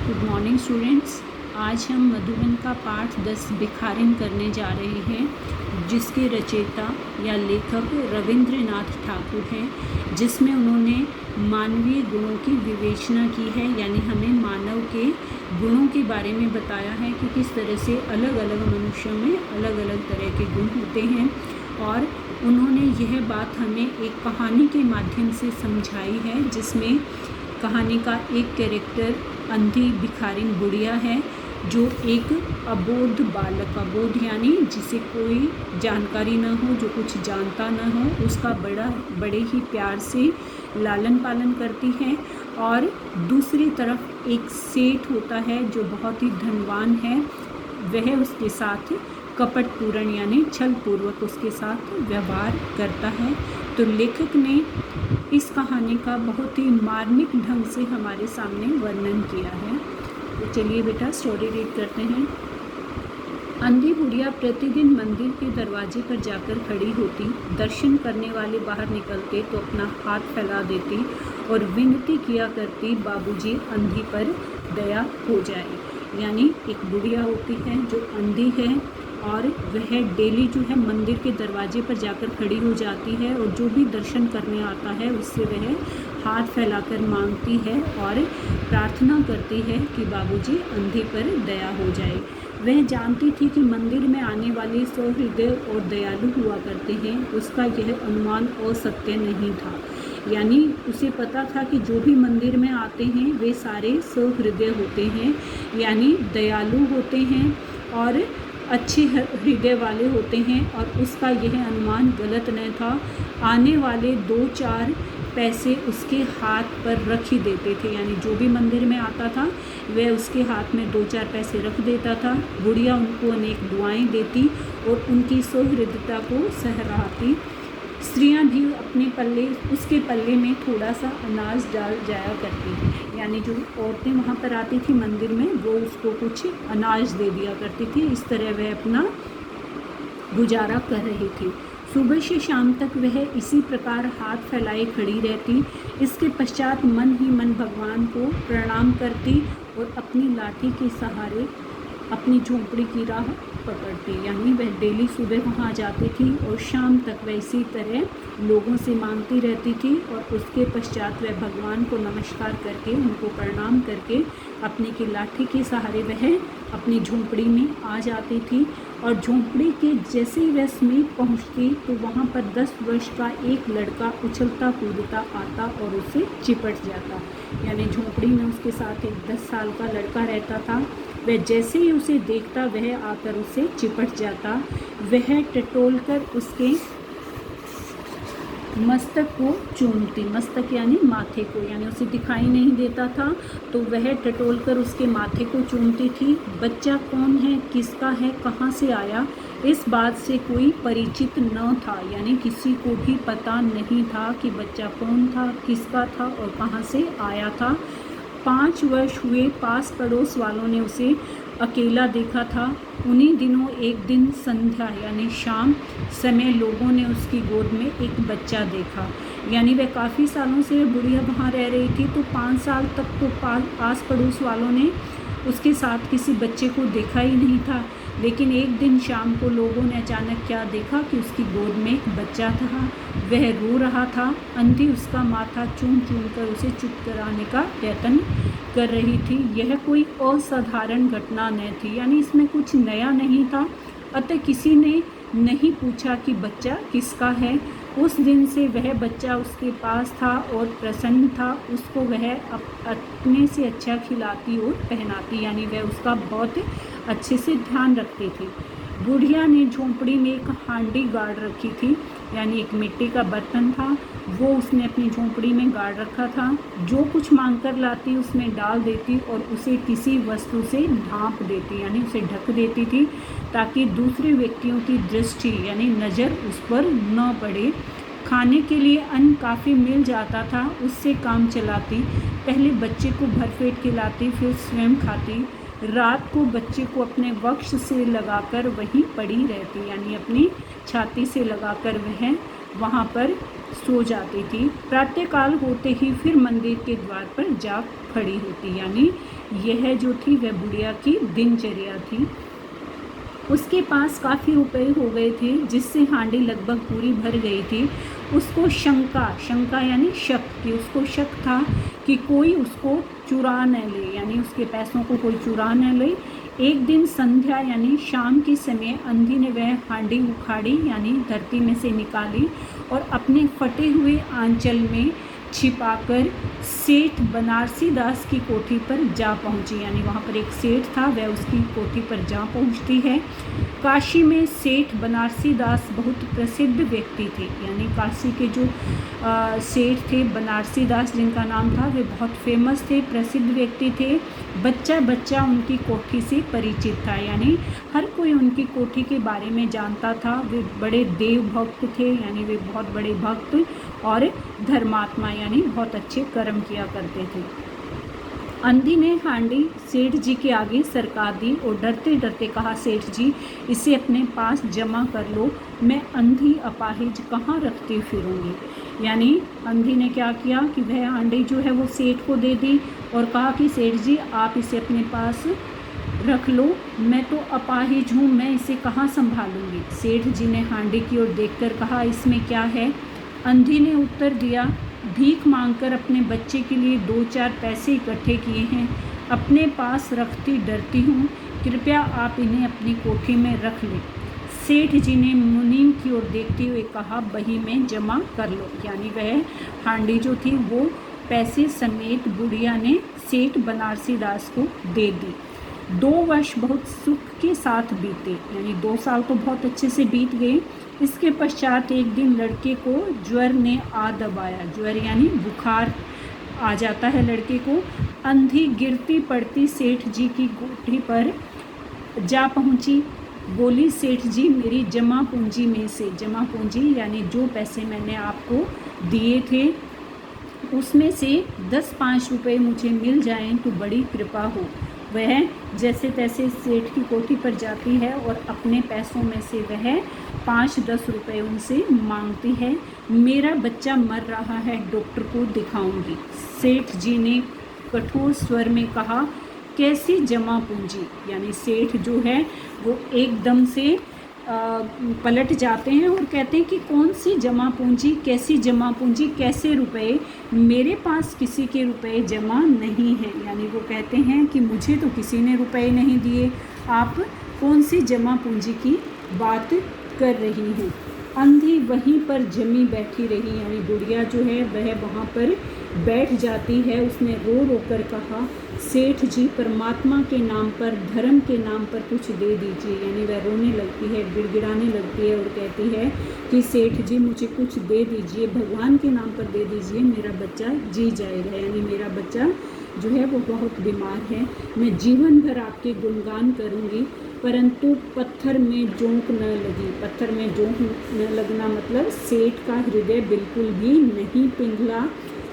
Good morning students. आज हम मधुबन का पाठ 10 भिखारिन करने जा रहे हैं, जिसके रचयिता या लेखक रविंद्रनाथ ठाकुर हैं, जिसमें उन्होंने मानवीय गुणों की विवेचना की है, यानी हमें मानव के गुणों के बारे में बताया है कि किस तरह से अलग अलग मनुष्यों में अलग अलग तरह के गुण होते हैं। और उन्होंने यह बात हमें एक कहानी के माध्यम से समझाई है, जिसमें कहानी का एक कैरेक्टर अंधी भिखारिन बुढ़िया है, जो एक अबोध बालक, अबोध यानी जिसे कोई जानकारी न हो, जो कुछ जानता न हो, उसका बड़े ही प्यार से लालन पालन करती है। और दूसरी तरफ एक सेठ होता है जो बहुत ही धनवान है, वह उसके साथ कपटपूर्ण यानी छल पूर्वक उसके साथ व्यवहार करता है। तो लेखक ने इस कहानी का बहुत ही मार्मिक ढंग से हमारे सामने वर्णन किया है। तो चलिए बेटा स्टोरी रीड करते हैं। अंधी बुढ़िया प्रतिदिन मंदिर के दरवाजे पर जाकर खड़ी होती, दर्शन करने वाले बाहर निकलते तो अपना हाथ फैला देती और विनती किया करती, बाबूजी अंधी पर दया हो जाए। यानी एक बुढ़िया होती है जो अंधी है और वह डेली जो है मंदिर के दरवाजे पर जाकर खड़ी हो जाती है, और जो भी दर्शन करने आता है उससे वह हाथ फैलाकर मांगती है और प्रार्थना करती है कि बाबूजी अंधे पर दया हो जाए। वह जानती थी कि मंदिर में आने वाले सहृदय और दयालु हुआ करते हैं। उसका यह अनुमान असत्य नहीं था, यानी उसे पता था कि जो भी मंदिर में आते हैं वे सारे सहृदय होते हैं, यानी दयालु होते हैं और अच्छे हृदय वाले होते हैं। और उसका यह अनुमान गलत नहीं था। आने वाले 2-4 पैसे उसके हाथ पर रख ही देते थे, यानी जो भी मंदिर में आता था वह उसके हाथ में 2-4 पैसे रख देता था। बुढ़िया उनको अनेक दुआएं देती और उनकी सहृदयता को सहराती। स्त्रियां भी अपने पल्ले, उसके पल्ले में थोड़ा सा अनाज डाल जाया करती, यानी जो औरतें वहाँ पर आती थी मंदिर में वो उसको कुछ अनाज दे दिया करती थी। इस तरह वह अपना गुजारा कर रही थी। सुबह से शाम तक वह इसी प्रकार हाथ फैलाए खड़ी रहती। इसके पश्चात मन ही मन भगवान को प्रणाम करती और अपनी लाठी के सहारे अपनी झोंपड़ी की राह पकड़ती। यानी वह डेली सुबह वहाँ जाती थी और शाम तक वह इसी तरह लोगों से मांगती रहती थी, और उसके पश्चात वह भगवान को नमस्कार करके, उनको प्रणाम करके अपनी की लाठी के सहारे वह अपनी झोंपड़ी में आ जाती थी। और झोंपड़ी के जैसे ही वह समीप पहुँचती तो वहाँ पर 10 वर्ष का एक लड़का उछलता कूदता आता और उसे चिपट जाता। यानी झोंपड़ी में उसके साथ एक 10 साल का लड़का रहता था। वह जैसे ही उसे देखता वह आकर उसे चिपट जाता। वह टटोल कर उसके मस्तक को चूमती, मस्तक यानी माथे को, यानी उसे दिखाई नहीं देता था तो वह टटोल कर उसके माथे को चूमती थी। बच्चा कौन है, किसका है, कहाँ से आया, इस बात से कोई परिचित न था, यानी किसी को भी पता नहीं था कि बच्चा कौन था, किसका था और कहाँ से आया था। 5 वर्ष हुए पास पड़ोस वालों ने उसे अकेला देखा था। उन्हीं दिनों एक दिन संध्या यानी शाम समय लोगों ने उसकी गोद में एक बच्चा देखा। यानी वह काफ़ी सालों से बुढ़िया वहाँ रह रही थी, तो 5 साल तक तो आस पड़ोस वालों ने उसके साथ किसी बच्चे को देखा ही नहीं था। लेकिन एक दिन शाम को लोगों ने अचानक क्या देखा कि उसकी गोद में एक बच्चा था। वह रो रहा था। अंधी उसका माथा चूम चूम कर उसे चुप कराने का प्रयत्न कर रही थी। यह कोई असाधारण घटना न थी, यानी इसमें कुछ नया नहीं था। अतः किसी ने नहीं पूछा कि बच्चा किसका है। उस दिन से वह बच्चा उसके पास था और प्रसन्न था। उसको वह अपने से अच्छा खिलाती और पहनाती, यानी वह उसका बहुत अच्छे से ध्यान रखती थी। बुढ़िया ने झोंपड़ी में एक हांडी गाड़ रखी थी, यानी एक मिट्टी का बर्तन था, वो उसने अपनी झोंपड़ी में गाड़ रखा था। जो कुछ मांग कर लाती उसमें डाल देती और उसे किसी वस्तु से ढांप देती, यानी उसे ढक देती थी, ताकि दूसरे व्यक्तियों की दृष्टि यानी नज़र उस पर न पड़े। खाने के लिए अन्न काफ़ी मिल जाता था, उससे काम चलाती। पहले बच्चे को भरपेट खिलाती, फिर स्वयं खाती। रात को बच्चे को अपने वक्ष से लगाकर वहीं पड़ी रहती, यानी अपनी छाती से लगाकर वह वहाँ पर सो जाती थी। प्रातःकाल होते ही फिर मंदिर के द्वार पर जा खड़ी होती, यानी यह जो थी वह बुढ़िया की दिनचर्या थी। उसके पास काफ़ी रुपए हो गए थे, जिससे हांडी लगभग पूरी भर गई थी। उसको शंका यानी शक, कि उसको शक था कि कोई उसको चुरा न ले, यानी उसके पैसों को कोई चुरा न ले। एक दिन संध्या यानी शाम के समय अंधी ने वह हांडी उखाड़ी, यानी धरती में से निकाली और अपने फटे हुए आंचल में छिपाकर सेठ बनारसी दास की कोठी पर जा पहुंची, यानी वहाँ पर एक सेठ था, वह उसकी कोठी पर जा पहुंचती है। काशी में सेठ बनारसी दास बहुत प्रसिद्ध व्यक्ति थे, यानी काशी के जो सेठ थे बनारसी दास जिनका नाम था, वे बहुत फेमस थे, प्रसिद्ध व्यक्ति थे। बच्चा बच्चा उनकी कोठी से परिचित था, यानी हर कोई उनकी कोठी के बारे में जानता था। वे बड़े देव भक्त थे, यानी वे बहुत बड़े भक्त और धर्मात्मा, यानी बहुत अच्छे कर्म किया करते थे। अंधी ने हांडी सेठ जी के आगे सरका दी और डरते डरते कहा, सेठ जी इसे अपने पास जमा कर लो, मैं अंधी अपाहिज कहाँ रखती फिरूंगी। यानी अंधी ने क्या किया कि वह हांडी जो है वो सेठ को दे दी और कहा कि सेठ जी आप इसे अपने पास रख लो, मैं तो अपाहिज हूँ, मैं इसे कहाँ संभालूंगी। सेठ जी ने हांडी की ओर देखकर कहा, इसमें क्या है। अंधी ने उत्तर दिया, भीख मांगकर अपने बच्चे के लिए 2-4 पैसे इकट्ठे किए हैं, अपने पास रखती डरती हूँ, कृपया आप इन्हें अपनी कोठी में रख लें। सेठ जी ने मुनीम की ओर देखते हुए कहा, बही में जमा कर लो, यानी वह हांडी जो थी वो पैसे समेत बुढ़िया ने सेठ बनारसी दास को दे दी। 2 वर्ष बहुत सुख के साथ बीते, यानी 2 साल तो बहुत अच्छे से बीत गए। इसके पश्चात एक दिन लड़के को ज्वर ने आ दबाया, ज्वर यानी बुखार आ जाता है लड़के को। अंधी गिरती पड़ती सेठ जी की कोठी पर जा पहुंची, बोली, सेठ जी मेरी जमा पूंजी में से, जमा पूंजी यानी जो पैसे मैंने आपको दिए थे उसमें से 10-5 रुपये मुझे मिल जाएं तो बड़ी कृपा हो। वह जैसे तैसे सेठ की कोठी पर जाती है और अपने पैसों में से वह 5-10 रुपये उनसे मांगती है। मेरा बच्चा मर रहा है, डॉक्टर को दिखाऊंगी। सेठ जी ने कठोर स्वर में कहा, कैसी जमा पूंजी। यानी सेठ जो है वो एकदम से पलट जाते हैं और कहते हैं कि कौन सी जमा पूंजी, कैसी जमा पूंजी, कैसे रुपए, मेरे पास किसी के रुपए जमा नहीं हैं। यानी वो कहते हैं कि मुझे तो किसी ने रुपए नहीं दिए, आप कौन सी जमा पूंजी की बात कर रही हैं। अंधी वहीं पर जमी बैठी रही, यानी बुढ़िया जो है वह वहाँ पर बैठ जाती है। उसने रो रो कर कहा, सेठ जी परमात्मा के नाम पर, धर्म के नाम पर कुछ दे दीजिए। यानी वह रोने लगती है, गिड़गिड़ाने लगती है और कहती है कि सेठ जी मुझे कुछ दे दीजिए, भगवान के नाम पर दे दीजिए, मेरा बच्चा जी जाएगा। यानी मेरा बच्चा जो है वो बहुत बीमार है, मैं जीवन भर आपके गुणगान करूँगी, परंतु पत्थर में जोंक न लगी। पत्थर में जोंक न लगना मतलब सेठ का हृदय बिल्कुल भी नहीं पिघला।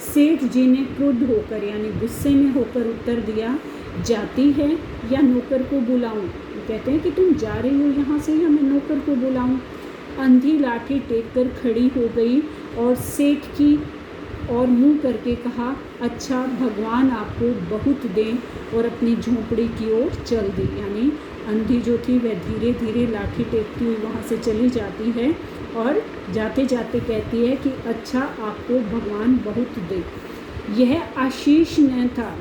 सेठ जी ने क्रुद्ध होकर यानी गुस्से में होकर उत्तर दिया, जाती है या नौकर को बुलाऊं। कहते हैं कि तुम जा रही हो यहाँ से या मैं नौकर को बुलाऊं। अंधी लाठी टेक कर खड़ी हो गई और सेठ की और मुंह करके कहा, अच्छा भगवान आपको बहुत दें, और अपनी झोंपड़ी की ओर चल दी। यानी अंधी जो थी वह धीरे धीरे लाठी टेकती हुई वहाँ से चली जाती है और जाते जाते कहती है कि अच्छा आपको भगवान बहुत दे। यह आशीष न था,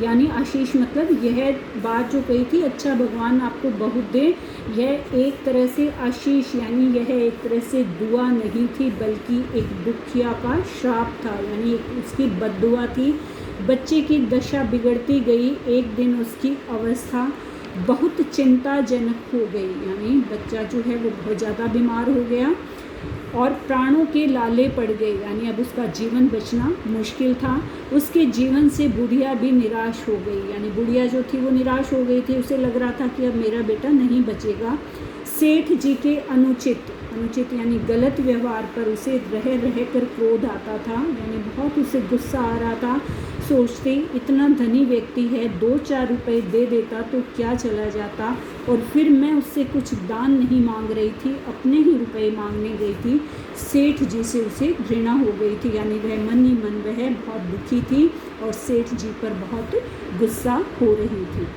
यानी आशीष मतलब यह बात जो कही थी, अच्छा भगवान आपको बहुत दे, यह एक तरह से आशीष यानी यह एक तरह से दुआ नहीं थी, बल्कि एक दुखिया का श्राप था, यानी उसकी बद्दुआ थी। बच्चे की दशा बिगड़ती गई। एक दिन उसकी अवस्था बहुत चिंताजनक हो गई, यानी बच्चा जो है वो बहुत ज़्यादा बीमार हो गया और प्राणों के लाले पड़ गए, यानी अब उसका जीवन बचना मुश्किल था। उसके जीवन से बुढ़िया भी निराश हो गई, यानी बुढ़िया जो थी वो निराश हो गई थी, उसे लग रहा था कि अब मेरा बेटा नहीं बचेगा। सेठ जी के अनुचित यानी गलत व्यवहार पर उसे रह कर क्रोध आता था, यानी बहुत उसे गुस्सा आ रहा था। सोचते इतना धनी व्यक्ति है, 2-4 रुपए दे देता तो क्या चला जाता, और फिर मैं उससे कुछ दान नहीं मांग रही थी, अपने ही रुपए मांगने गई थी। सेठ जी से उसे घृणा हो गई थी, यानी वह मन ही मन वह बहुत दुखी थी और सेठ जी पर बहुत गुस्सा हो रही थी।